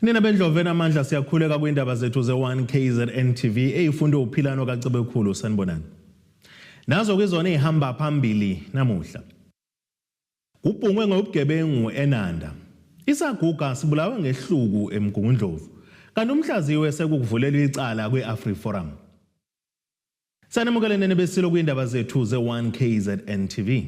Nina bendlovena amandla siyakhuleka kwindaba zethu ze1 KZN TV eyifunde uphilano kaCebekhulu sanibonani. Nazo kwizona ehamba phambili namuhla. Kubhungwe ngobugebengu eNanda. Isaguga sibulawe ngehluku eMgungundlovu. Kanti umhlaziwe sekukuvulela icala kweAfriForum. Sanamukele nene besilo kwindaba zethu ze1 KZN TV.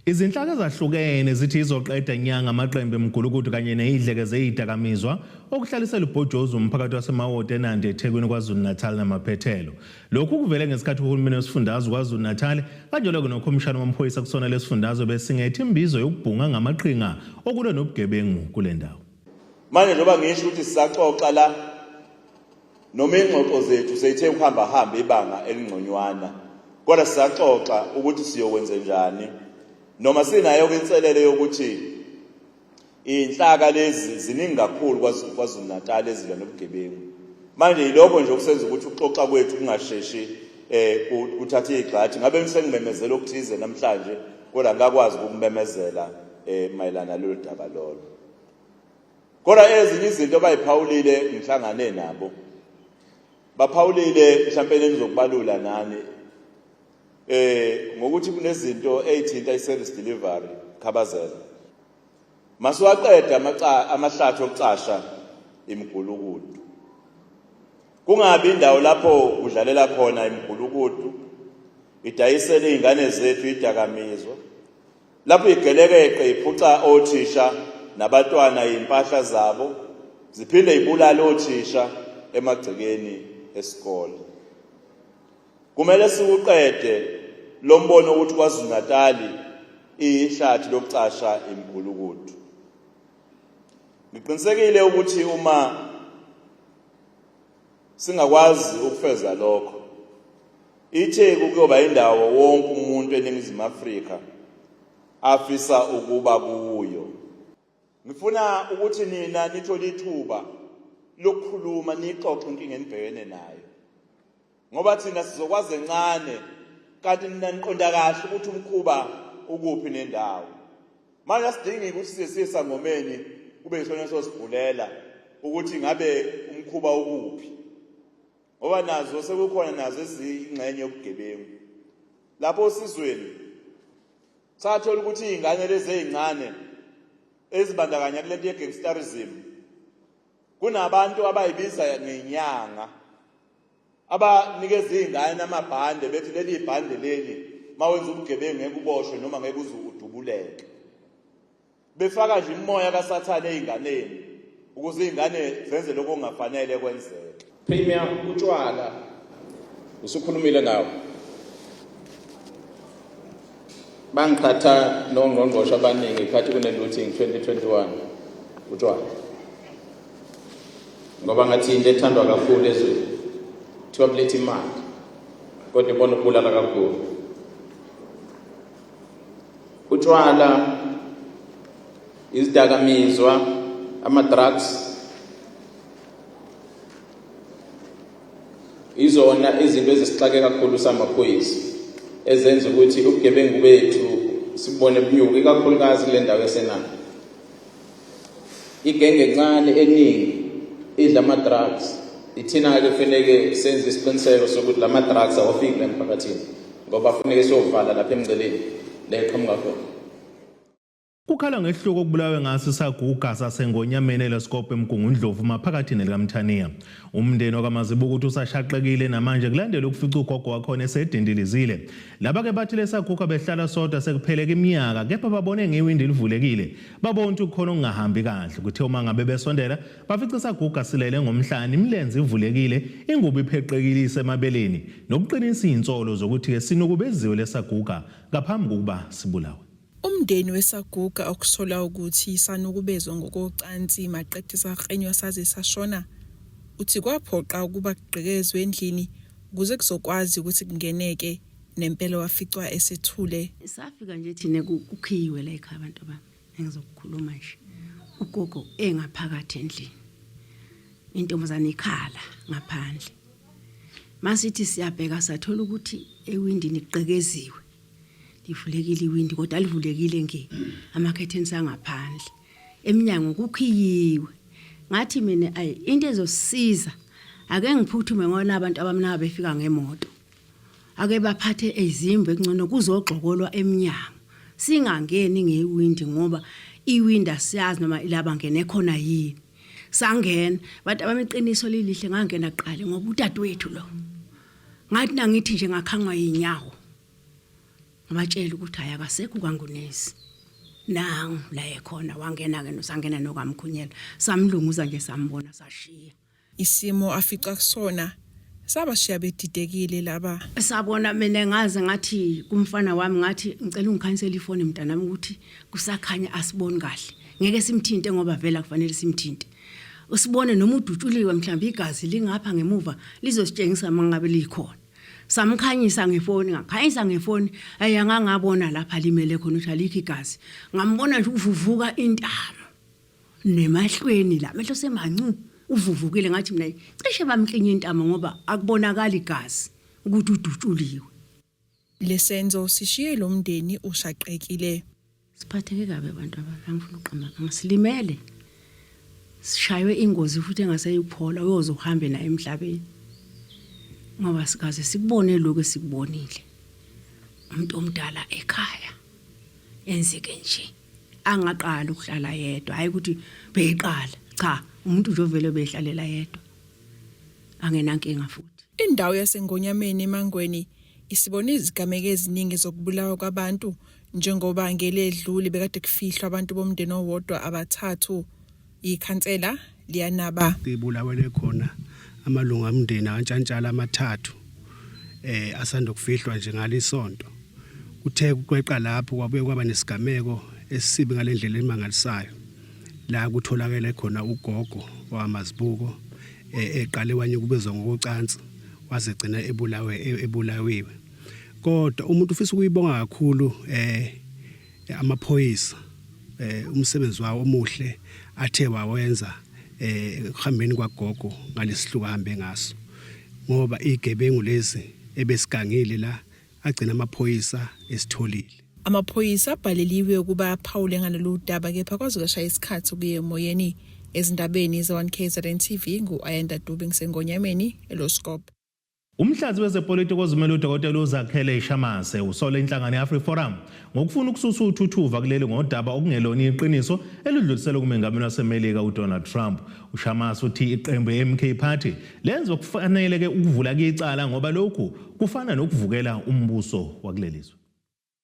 Izinhlaka ezahlukene zithi izoqeda inyanga amaqembu eMgulukudu kanye neidleke zeyidakamizwa okuhlalisela ubhojozi umphakathi waseMawoti eNanda eThekwini KwaZulu-Natal namaphethelo. Lokhu kuvele ngesikhathi uhulumeni wesifundazwe KwaZulu-Natal kanjalo nokhomishana wamaphoyisa kusona lesifundazwe besingethe imbizo yokubhunga ngamaqhinga okulwa nobugebengu kule ndawo. Manje njengoba ngisho ukuthi sisaxoxa la noma ingxoxo zethu seyithe ukuhamba ibanga elingconywana kodwa sisaxoxa ukuthi siyokwenza njani noma sinayo inselele yokuthi inhlaka lezi ziningi kakhulu KwaZulu-Natal ezilwa nobugebengu. Manje yilokho nje okusenza ukuthi ukuxoxa kwethu kungasheshi kuthatha igxathi. Ngabe ngisengimemezela okuthize namhlanje kodwa ngakwazi ukumemezela mayelana nalolu daba lolo. Kodwa ezinye izinto bayiphawulile ngihlangane nabo. Baphawulile mhlawumbe engizokubalula nani ngokuthi kunezinto ezithinta iservice delivery khabazela. Masiwaqeda amahlathi okucasha eMgulukudu. Kungabi indawo lapho udlalela khona eMgulukudu idayisele izingane zethu idakamizwa. Lapho igelekeqe iphuca othisha nabatwana impahla zabo ziphinde ibulala othisha emagcekeni esikole. Kumele sikuqede lo mbono ukuthi KwaZulu-Natal ihlathi lokucasha eMgulukudu. Ngiqinisekile ukuthi uma singakwazi ukufeza lokho iTheku kuyoba indawo wonke umuntu eNingizimu Afrika afisa ukuba kuyo. Ngifuna ukuthi nina nithole ithuba lokukhuluma nixoxe inkinga enibhekene nayo. Ngoba thina sizokwazi encane kanti nina niqonda kahle ukuthi umkhuba ukuphi nendawo. Manje asidingi ukuthi siyisa ngomeni kube yisona sosivulela ukuthi ngabe umkhuba ukuphi. Ngoba nazo sekukhona nazo ezingxenye yobugebengu. Lapho sizweni sathola ukuthi izingane lezi ezincane ezibandakanya kulento yegangsterism kunabantu abayibiza ngenyanga abanikeza izingane amabhande bethi leli ibhande leli mawenza ubugebengu ngeke uboshwe noma ngeke uze udubuleke. Befaka nje imoya kaSathane ezinganeni ukuze izingane zenze lokho okungafanele kwenzeke. Premier utshwala usukhulumile ngawo. Bangqatha nongqongqoshe abaningi phakathi kune-looting 2021 utshwala. Ngoba ngathi into ethandwa kakhulu ezweni kuthiwa buletha imali kodwa ibona ukubulala kakhulu. Utshwala, izidakamizwa, ama-drugs izona izinto ezisixake kakhulu samaphoyisa ezenza ukuthi ubugebengu bethu sibone bunyuka ikakhulukazi kule ndawo yaseNanda. Igenge encane eningi idla ama-drugs. Ithina-ke kufanele senze isiqiniseko sokuthi la ma-drugs awafiki emphakathini ngoba kufanele siyovala lapha emngceleni la eqhamuka khona. Kukhala ngehluko okubulawe ngaso isaguga sasengonyameni eLeskopo eMgungundlovu maphakathi nelikaMthaniya. Umndeni wakamazibuko ukuthi usashaqekile namanje kulandela ukufica ugogo wakhona esedindilizile. Laba-ke bathi lesaguga behlala sodwa sekupheleka iminyaka kepha babone ngewindi livulekile. Babona ukuthi kukhona okungahambi kahle. Kuthe uma ngabe besondela bafica isaguga silele ngomhlane imilenze ivulekile ingubo ipheqekile isemabeleni nokuqinisa izinsolo zokuthi sinokubeziwe lesaguga ngaphambi kokuba sibulawe. Umndeni wesaguga okusola ukuthi sanukubezwa ngokocansi maqedwe sakrenywa saze sashona uthi kwaphoqa ukuba kugqekezwe endlini ukuze kuzokwazi ukuthi kungeneke nempela waficwa esethule. Safika nje thina kukhiyiwe la ekhaya abantu bami engizokukhuluma nje. Ugogo engaphakathi endlini. Intombazane ikhala ngaphandle. Masithi siyabheka sathola ukuthi ewindini igqekeziwe. Livulekile iwindi kodwa livulekile nge ama curtains angaphandle. Eminyango kukhiyiwe ngathi mina into ezosiza ake ngiphuthume ngona abantu abamnaka befika ngemoto ake baphathe ezimbo ekungcono kuzogxokolwa eminyango singangeni ngewindi ngoba iwindi asiyazi noma ilaba ngene khona yini sangena bathi abamiqiniso lilihle ngangena qale ngoba udadewethu lo ngathi nangithi nje ngakhangwa yinyawo ngabatshela ukuthi ayakasekho kaNgunesi nangu la ekhona wangena ke nosangena nokamkhunyela samlunguza nje sambona sashiya isimo afica kusona sabashiya bedidekile laba sabona mina ngaze ngathi kumfana wami ngathi ngicela ungikhansela ifoni mntanami ukuthi kusakhanya asiboni kahle ngeke simthinte ngoba vela kufanele simthinte usibone noma udutshuliwe mhlawumbe igazi lingapha ngemuva lizositshengisa mangabe likhona samkhanyisa ngefoni ngakhanyisa ngefoni ayangangabona lapha limele khona ukuthi alikho igazi ngambona nje uvuvuka intamo nemahlweni la mehlo semancu uvuvukile ngathi mina cishe bamklinye intamo ngoba akubonakala igazi ukuthi udutshuliwe lesenzo sishiye lo mndeni ushaqekile siphatheke kabe abantu abangifuna uqamba ngasilimele sishaywe ingozi futhi engaseyiphola uyozohambe na emhlabeni ngoba sikaze sikubone lokho esikubonile umuntu omdala ekhaya enzeke nje angaqala ukuhlala yedwa hayi ukuthi beyiqala cha umuntu nje ovele behlalela yedwa angenankinga futhi indawo yasengonyameni eMangweni isibone izigameko eziningi zokubulawa kwabantu njengoba ngeledlule bekade kufihlwa abantu bomndeni owodwa abathathu ikhansela liyanaba ibulawele khona amalunga omndeni antshantshala amathathu asanda kufihlwa nje ngalisonto kuthe kweqa lapho kwabuye kwaba nesigameko esisibi ngalendlela emangalisayo la kutholakala khona ugogo wamazibuko eqale wanye kubezwa ngokucansi wazegcina ebulawiwe kodwa umuntu ufisa ukuyibonga kakhulu amaphoyisa umsebenzi wawo omuhle athe wawenza ehambeni kwagogo ngalesihluka hambe ngaso ngoba igebengu lezi ebesigangile la agcina amaphoyisa esitholile amaphoyisa abhaleliwe ukuba aphawule ngalolu daba kepha kwaze kwashaya isikhathi kuye emoyeni ezindabeni ze1KZN TV nguAyanda Dube ngisengonyameni eLoskop Umhlazi wezepolitiki ozimele uDokotela uZakhele Shamase usola inhlangano yeAfriForum ngokufuna ukususa uthuthuva kuleli ngodaba okungelona iqiniso elidlulisela kumengameli waseMelika uDonald Trump. uShamase uthi iqembu MK Party lenza okufanele ke ukuvula icala ngoba lokhu kufana nokuvukela umbuso wakulelizwe.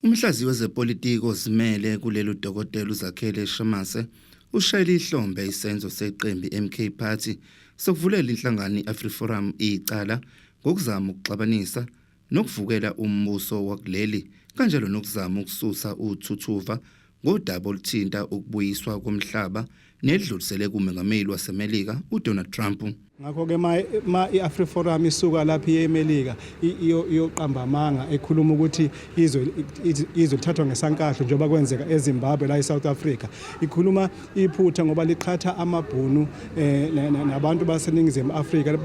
Umhlazi wezepolitiki ozimele kuleli Dokotela uZakhele Shamase ushayela ihlombe isenzo seqembu MK Party sokuvulela inhlangano yeAfriForum icala ngokuzama ukuxabanisa nokuvukela umbuso wakuleli kanjalo nokuzama ukususa uthuthuva ngodaba oluthinta ukubuyiswa komhlaba nedlulisele kumengameli waseMelika uDonald Trump. Ngakho ke iAfriForum isuka lapha eMelika iyoqamba amanga ekhuluma ukuthi izothathwa ngesankahlo njengoba kwenzeka eZimbabwe la eSouth Africa. Ikhuluma iphutha ngoba liqhatha amabhunu nabantu baseningizimu Afrika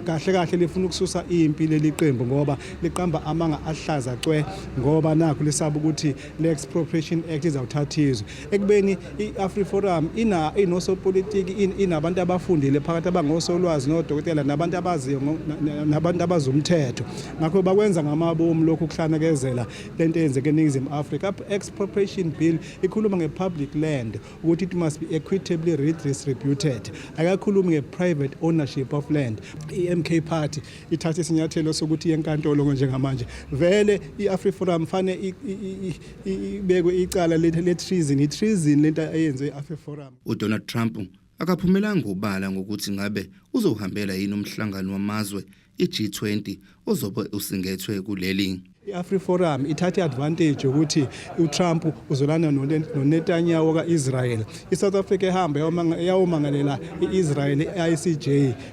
kahle kahle lifuna ukususa impi leliqembu ngoba liqamba amanga ahlaza cwe ngoba nakho lisaba ukuthi le-Expropriation Act izawuthathizwe. Ekubeni iAfriForum inosopolitiki inabantu abafundile phakathi abangosolwazi nodokotela nabantu abaziyo nabantu abazumthetho ngakho bakwenza ngamabomu lokhu kuhlanakezela lento eyenzeke eNingizimu Afrika. Expropriation bill ikhuluma ngepublic land ukuthi it must be equitably redistributed akakhulumi ngeprivate ownership of land. iMK Party ithatha isinyathelo sokuthi enkantolo njengamanje vele iAfriForum fane ibekwe icala le-treason lento eyenze iAfriForum. uDonald Trump akaphumelanga ubala ngokuthi ngabe uzohambela yini umhlangano wamazwe iG20 ozobe usingethwe kuleli. iAfriForum ithatha advantage ukuthi uTrump uzolana noNetanyahu kaIsrael. iSouth Africa ehamba yawomangalela iIsrael eICJ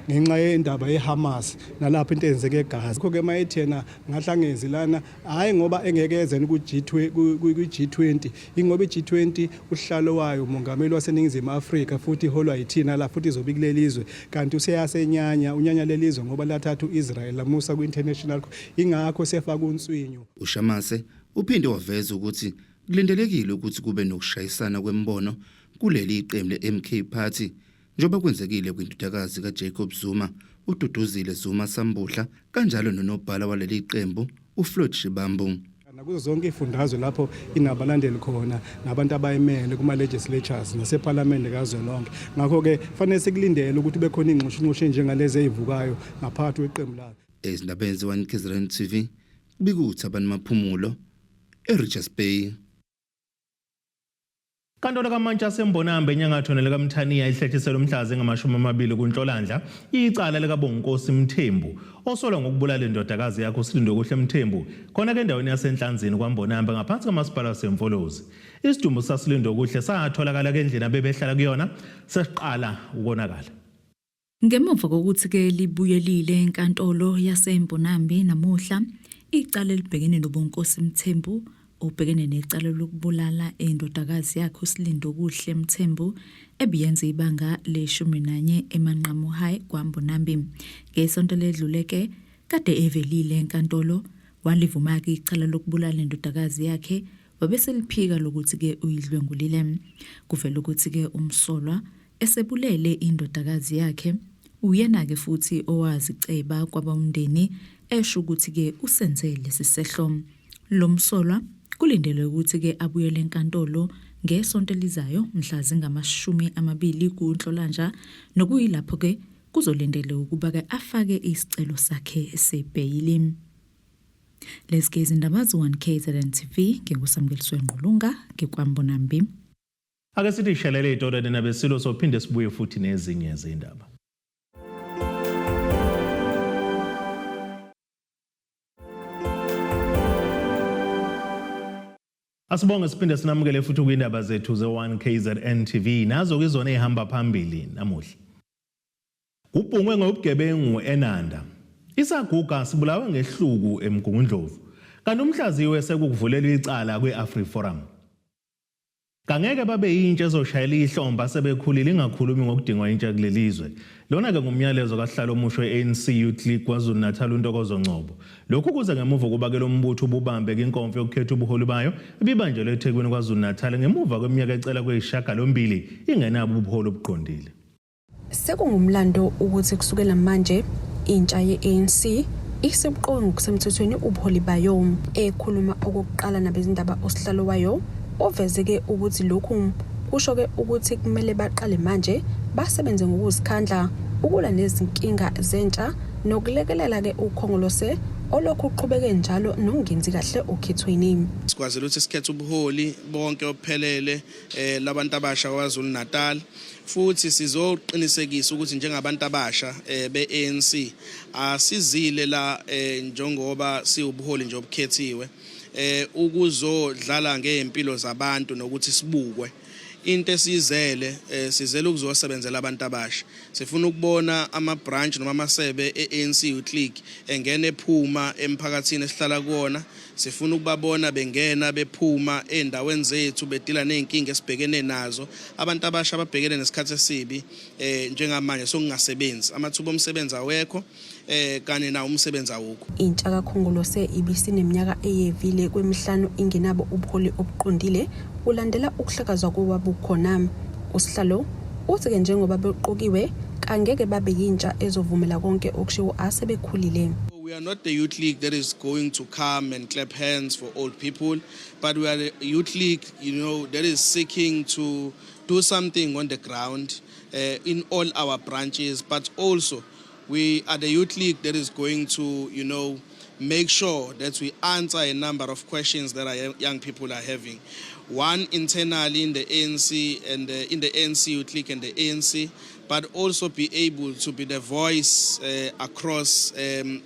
ngenxa yendaba yeHamas nalapho into eyenzeke eGaza. Ngakho ke mayethena ngahlangezi lana hayi ngoba engekeze ku-G20 ingoba iG20 uhlalo wayo umongameli waseNingizimu Afrika futhi iholwa yithina la futhi izobe kulelizwe kanti useyasenyanya unyanya lelizwe ngoba lathatha uIsrael lamusa ku-international ingakho sefaka unswinyo. uShamase uphinde waveza ukuthi kulindelekile ukuthi kube nokushayisana kwembono kuleli iqembu leMK Party njengoba kwenzekile kwindodakazi kaJacob Zuma, uDuduzile Zuma Sambuhla, kanjalo nonobhala waleli qembu uFloyd Shibambu. Nakuzo zonke ifundazwe lapho inabalandeli khona nabantu abayimele kuma legislatures naseparlament kazwelonke. Ngakho ke fanele sikulindele ukuthi bekhona ingxoshingxosho njengalezi ezivukayo ngaphakathi kweqembu lakhe. Ezindabeni ze-1 KZN TV, bikuthi abantu maphumulo eRichards Bay. Kantolo kaMantshasa eMbonambe enyakatho nelekamthaniya ihlethiselwe umhlazi ngama-20 kuNhlolanja icala likaBonginkosi Mthembu osolwa ngokubulala indodakazi yakhe uSilindwe Mthembu khona ke endaweni yaseNhlanzini kwaMbonambe ngaphansi kamasipala waseMfolozi. Isidumbu saSilindwe satholakala kendlela abebehlala kuyona sesiqala ukonakala. Ngemuva kokuthi ke libuyelile enkantolo yaseMbonambe namuhla icala libhekene noBonginkosi Mthembu ubhekene necala lokubulala indodakazi yakhe uSilindwe Mthembu ebiyenze ibanga le-11 eManqamu High kwaMbonambe. Ngesonto ledluleke kade evelile enkantolo walivuma ke icala lokubulala indodakazi yakhe wabeseliphika lokuthi ke uyidlwengulile. Kuvela ukuthi ke umsolwa esebulele indodakazi yakhe uyena ke futhi owaziceba kwabawumndeni esho ukuthi ke usenze lesisehlo. Lo msolwa kulindelwe ukuthi ke abuyele enkantolo ngesonto elizayo mhla zingama-20 kuNhlolanja nokuyilapho ke kuzolindelwe ukuba ke afake isicelo sakhe sebheyili. Lezi izindaba ze-1 KZN TV ngekusamkeliswe Ngqulunga ngekwaMbonambe. Ake sithi shalele itoreni nabesilo sophinde sibuye futhi nezinye izindaba. Asibonge siphinde sinamukele futhi kwindaba zethu ze-1 KZN TV nazo kuzona ehamba phambili namuhla. Ubhungwe ngobugebengu eNanda. Isaguga sibulawe ngehluku eMgungundlovu. Kanti umhlaziwe sekuvulela icala kweAfriforum. Kangeke babe yintsha ezoshayela ihlomba sebekhulile ingakhulumi ngokudingwa intsha kulelizwe. Lona ke ngumyalezo kahlalo omusho ANC Youth League kwaZulu Natal uNtokozo Ngcobo. Lokhu kuze ngemuva kuba ke lo mbutho ububambe inkonzo yokukhetha ubuholi bayo ebibanjelwe eThekwini kwaZulu Natal ngemuva kweminyaka ecela kweyishagalombili ingenabo ubuholi obuqondile. Sekungumlando ukuthi kusukela manje intsha ye-ANC isibuqongo kusemthethweni ubuholi bayo ekhuluma okokuqala nabezindaba osihlalo wayo ovezeke ukuthi lokhu kusho ke ukuthi kumele baqale manje basebenze ngokuzikhandla ukulwa nezinkinga zentsha nokulekelela ke ukhongolose olokhu uqhubeke njalo nongenzi kahle okhethweni. Sikwazela ukuthi sikhethe ubuholi bonke ophelele labantu abasha kwaZulu Natal futhi sizoqinisekisa ukuthi njengabantu abasha be-ANC asizile la njengoba siubuholi nje obukhethiwe ukuzodlala ngempilo zabantu nokuthi sibukwe. Into esizele sizele ukuzosebenzela abantu abasha. Sifuna ukubona ama-branch noma amasebe e-ANC Youth League engene ephuma emphakathini esihlala kuona. Sifuna ukubabona bengena bephuma endaweni zethu bedila nezinkinga esibhekene nazo. Abantu abasha ababhekene nesikhathi esibi njengamanje sokungasebenzi. Amathuba omsebenzi awekho kanye na umsebenzi awukho. Intsha kakhongolose ibisineminyaka eyevile kwemihlanu ingenabo ubuholi obuqondile ulandela ukuhlakazwa kowabukhona. Usihlalo uthi ke njengoba beqokiwe kangeke babe yintsha ezovumela konke okushiwo asebekhulile. We are not the youth league that is going to come and clap hands for old people, but we are the youth league, that is seeking to do something on the ground in all our branches, but also we are the youth league that is going to, make sure that we answer a number of questions that our young people are having. One, internally in the ANC and in the ANC Youth League and the ANC, but also be able to be the voice across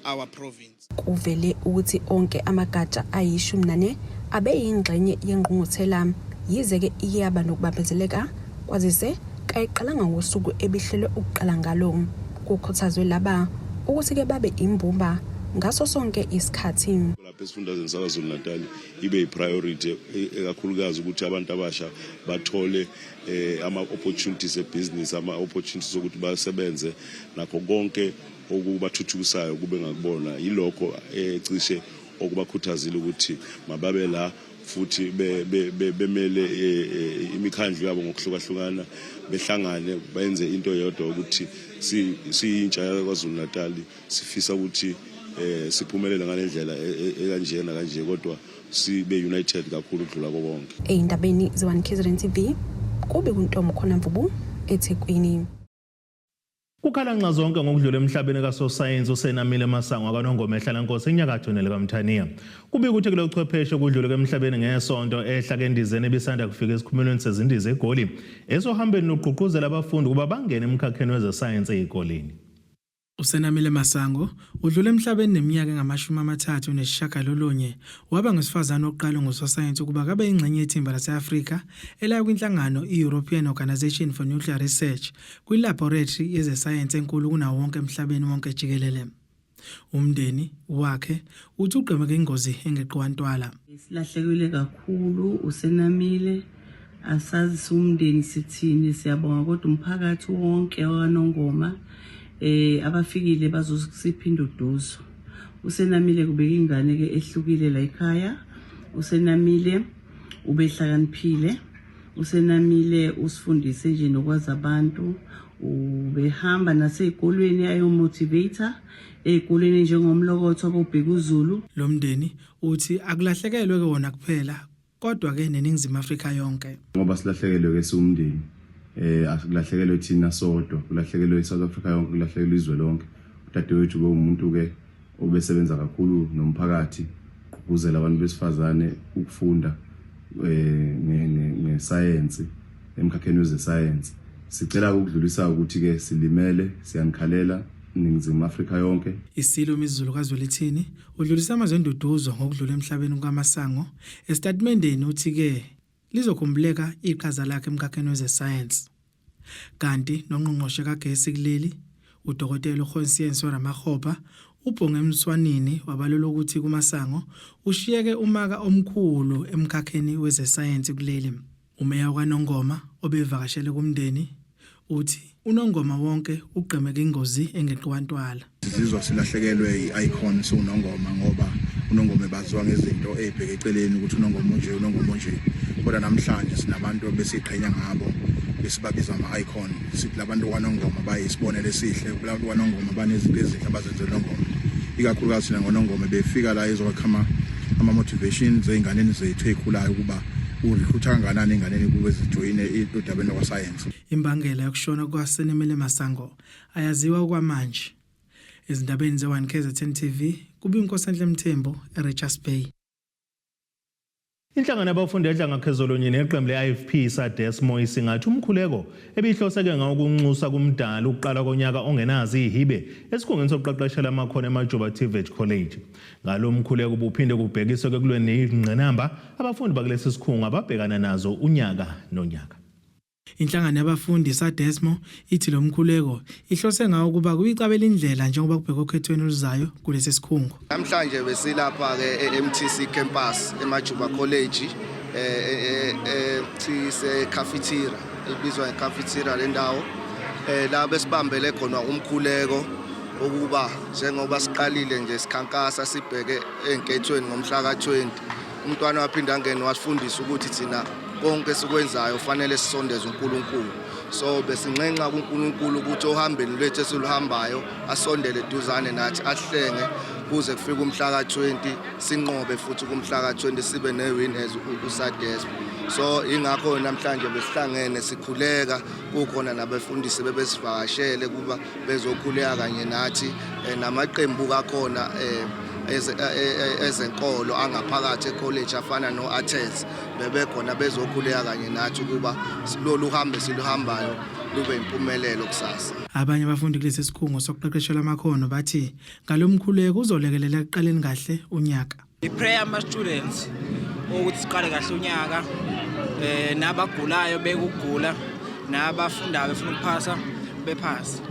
our province. Kuvele ukuthi onke amagatsha ayi-14 abe yingxenye yengqungquthela yize ke iyaba nokubambezeleka kwazise kayiqalanga ngosuku ebihlelwe ukuqala ngalo. Kukhuthazwe laba ukuthi ke babe imbumba ngaso sonke isikhathi. Lapha esifundazweni saKwaZulu Natal ibe priority ekakhulukazi ukuthi abantu abasha bathole ama-opportunities e-business, ama-opportunities ukuthi basebenze nakho konke okubathuthukisayo kube ngakubona. Yilokho cishe okubakhuthazile ukuthi mababe la futhi bemele imikhandlu yabo ngokuhlukahlukana behlangane benze into yodwa ukuthi siyintsha yaKwaZulu Natal sifisa ukuthi siphumelele ngalendlela ekanje nakanje kodwa sibe united kakhulu ukudlula konke. Eyindabeni ze-One KZN TV kube kuNtomo khona Mvubu eThekwini. Kukhala nxazonke ngokudlula emhlabeni kasosayensi uSenamile Masango akaNongoma ehlalankosi enyakatho nelikaMthaniya. Kubi ukuthi kulo chwepheshe kudlula emhlabeni ngesonto ehla kendizeni ebisanda kufika esikhumelweni sezindiza eGoli esohambeni nokuqhuquzela abafundi kuba bangene emkhakheni wezesayensi ezikoleni. uSenamile Masango udlule emhlabeni neminyaka engama-39 waba ngosifazana oqala ngososayensi ukuba kabe ingxenye yethimba lase-Afrika elaya kwinhlangano i-European Organization for Nuclear Research kwilaboratory yezesayensi enkulu kunawo wonke emhlabeni wonke jikelele. Umndeni wakhe uthi ugqemeke ingozi engeqwantwala. Silahlekile kakhulu uSenamile, asazi umndeni sithini, siyabonga kodwa umphakathi wonke waNongoma abafikile bazosiphinda uduzo. uSenamile kubeka ingane ke ehlukile la ekhaya. uSenamile ubehlakaniphile. uSenamile usifundise nje nokwazi abantu, ubehamba nasezikolweni ayomotivator ezikolweni njengomlokotho kobheka uZulu. Lo mndeni uthi akulahlekelwe ke wona kuphela kodwa ke neNingizimu Afrika yonke. Ngoba silahlekelwe ke siumndeni akulahlekelwe thina sodwa, kulahlekelwe iSouth Africa yonke, kulahlekelwe izwe lonke. Udadewethu ke umuntu ke obesebenza kakhulu nomphakathi ukuzela abantu besifazane ukufunda ngesayensi emkhakheni wezesayensi. Sicela ukudlulisa ukuthi ke silimele, siyanikhalela Ningizimu Afrika yonke. Isilo imizulu kaZwelithini udlulisa amazenduduzo ngokudlula emhlabeni kukaMasango. Estatementeni uthi ke lizokhumbuleka iqhaza lakhe emkhakheni wezesayensi. Kanti nongqongqoshe kagesi kuleli uDokotela uHonsiyensi Ramakgopa ubhonge emswanini wabalula ukuthi kuMasango ushiyeke umaka omkhulu emkhakheni wezesayensi kuleli. Umeya kaNongoma obevakashele kumndeni uthi uNongoma wonke ugqemeke ingozi engeqwantwala. Sizizwa silahlekelwe i-icon soNongoma ngoba uNongoma baziwa ngezinto ezibheke eceleni ukuthi uNongoma nje. Kodwa namhlanje sinabantu besiqhenya ngabo besibabiza ama-icon. Sithi labantu kwaNongoma bayisibonelo esihle, labantu kwaNongoma banezinto ezinhle abazenze uNongoma. Ikakhulukazi sina ngoNongoma befika la ezokhama ama-motivations ey'nganeni zethu ey'khulayo ukuba urecruit kangakanani enganeni kube zijoyine idabeni lokwasayensi. Imbangela yokushona kukaSenamile Masango ayaziwa kwamanje. Ezindabeni ze-One KZN TV kuba iNkosenhle Mthembu eRichards Bay. Inhlangano yabafundi edla ngaphezolonye neqembu le-IFP SADESMO isingathi umkhuleko ebihloseke ngawokunxusa kumdala ukuqala konyaka ongenazi ihibe esikhungweni sokuqeqeshela amakhono eMajuba TVET College. Ngalo mkhuleko ubuphinde kubhekiswe kulweni nezingqinamba abafundi bakulesi sikhungo ababhekana nazo unyaka nonyaka. Inhlangano yabafundi SADESMO ithi lo mkhuleko ihlose ngawo ukuba kuyicabela indlela njengoba kubheka okhethweni oluzayo kulesi sikhungo. Namhlanje besilapha ke eMTC campus eMajuba College se cafeteria ibizwa ecafeteria lendawo la besibambele khona umkhuleko ukuba njengoba siqalile nje sikhankasa sibheke enkethweni ngomhla ka20 umntwana waphinda angene wasifundisa ukuthi thina konke sikwenzayo fanele sisondeze uNkulunkulu. So besinxenxa kuNkulunkulu ukuthi ohambeni lwethu esiluhambayo asondele eduzane nathi ahlenge kuze kufike umhla ka20 sinqobe futhi kumhla ka20 sibe newinners uSADESMO. So ingakho namhlanje besihlangene sikhuleka kukhona nabafundisi bebesivakashele kuba bezokhuleka kanye nathi namaqembu kakhona ezenkolo angaphakathi ecollege afana noATES bebekhona bezokhuleka kanye nathi kuba lolu hambe siluhambayo lube impumelelo kusasa. Abanye abafundi kulesi sikhungo sokuqeqeshela amakhono bathi ngalomkhuleko uzolekelela ekuqaleni kahle unyaka. I-prayer ama-students ukuthi siqale kahle unyaka nabagulayo bekugula nabafundayo befuna ukuphasa bephasa.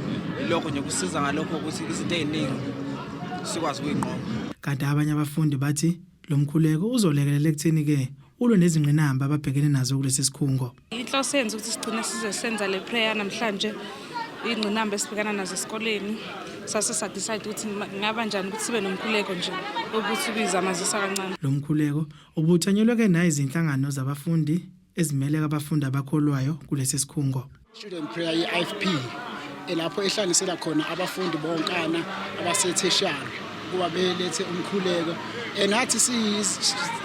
Lokho nje kusiza ngalokho ukuthi izinto eziningi sikwazi ukuyinqoba. Kanti abanye abafundi bathi lo mkhuleko uzolekelela ekutheni ke ulwe nezingqinamba ababhekene nazo kulesi sikhungo. Inhloso yenza ukuthi sigcine sizosenza le prayer namhlanje iy'ngqinamba esibhekana nazo esikoleni sase sadecide ukuthi ngaba njani ukuthi sibe nomkhuleko nje ukuthi kuyizamazisa kancane. Lo mkhuleko ubuthanyelwe nayo izinhlangano zabafundi ezimele abafundi abakholwayo kulesi sikhungo. Student prayer ye-IFP elapho ehlanganisela khona abafundi bonkana abaseteshana kuba belethe umkhuleko nathi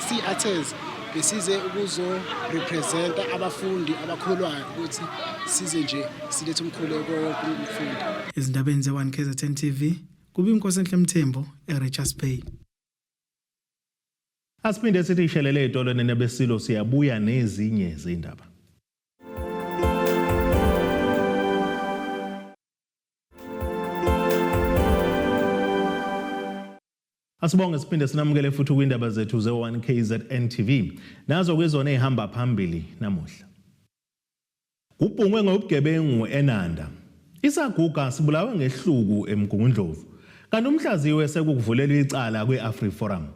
si-athers besize ukuzo representa abafundi abakholwayo ukuthi size nje silethe umkhuleko wonke umfundi. Izindabeni ze-1 KZN TV kubiNkosi Mthembu eRichards Bay. Asiphinde sithi ishelele etolweni nebesilo siyabuya nezinye izindaba. Asibonge siphinde sinamukele futhi kwindaba zethu ze-1 KZN TV. Nazo kwizona ehamba phambili namuhla. Kubhungwe ngobugebengu eNanda. Isaguga sibulawe ngehluku eMgungundlovu. Kanti umhlaziwe sekukuvulela icala kwe-AfriForum.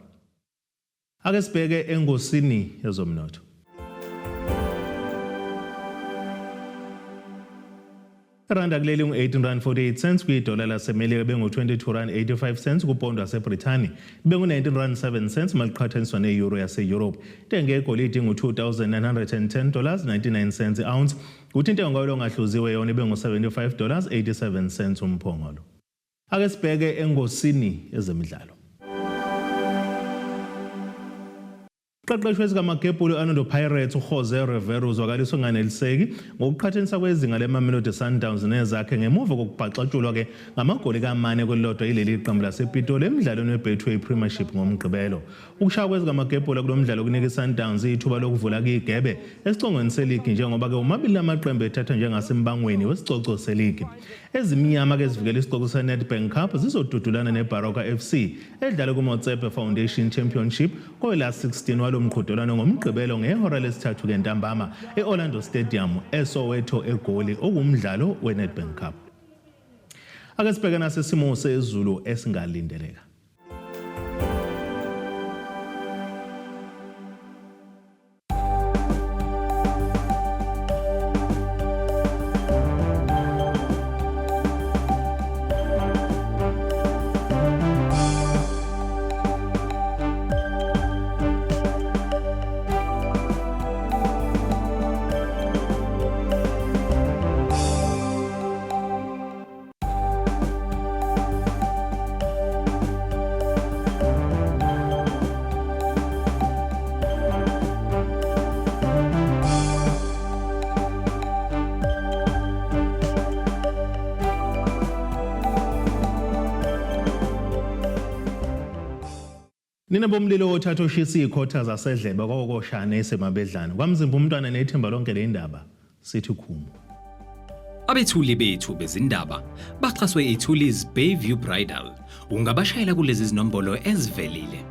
Ake sibheke engosini yezomnotho. Randa kuleli ngu-18.48 kwidola laseMelika bengu-22.85 kupondo waseBrithani bengu-19.07 maliqhathaniswa ne-euro yase-Europe. Intengo yegolide ingu-$2,910.99 i-ounce, kuthi intengo kaolo ngahluziwe yona bengu-$75.87 umphongolo. Ake sibheke engosini yezemidlalo. Uqeqesho wezikamagebhulu Orlando Pirates uJose Rivera uzwakaliswe nganeliseki ngokuqhathanisa kwezinga leMamelodi Sundowns nezakhe ngemuva kokubhaxatshulwa ke ngamagoli kamane kwelilodwa yileli qembu lasePitoli emidlalweni weBetway Premiership ngomgqibelo. Ukushaya kwezikamagebhulu kulomdlalo kunika iSundowns ithuba lokuvula igebe esicongweni seligi njengoba ke omabili amaqembu ethatha njengasembangweni wesicoco seligi. Ezimnyama ke zivikela isicoco seNedbank Cup zizodudulana neBaroka FC edlala kuMotsepe Foundation Championship kwelast 16 walo mqhudelwano ngomgqibelo ngehora lesithathu ngentambama eOrlando Stadium eSoweto eGoli okumdlalo weNedbank Cup. Ake sibheke nasesimo sezulu esingalindeleka. Nina bomlilo othatha oshisa ikhotha zasedlebe kwakokoshane esemabedlana. Kwamzimba umntwana nethemba lonke leindaba sithi khumu. Abethuli bethu bezindaba baxhaswe iThulis Bayview Bridal. Ungabashayela kulezi zinombolo ezivelile.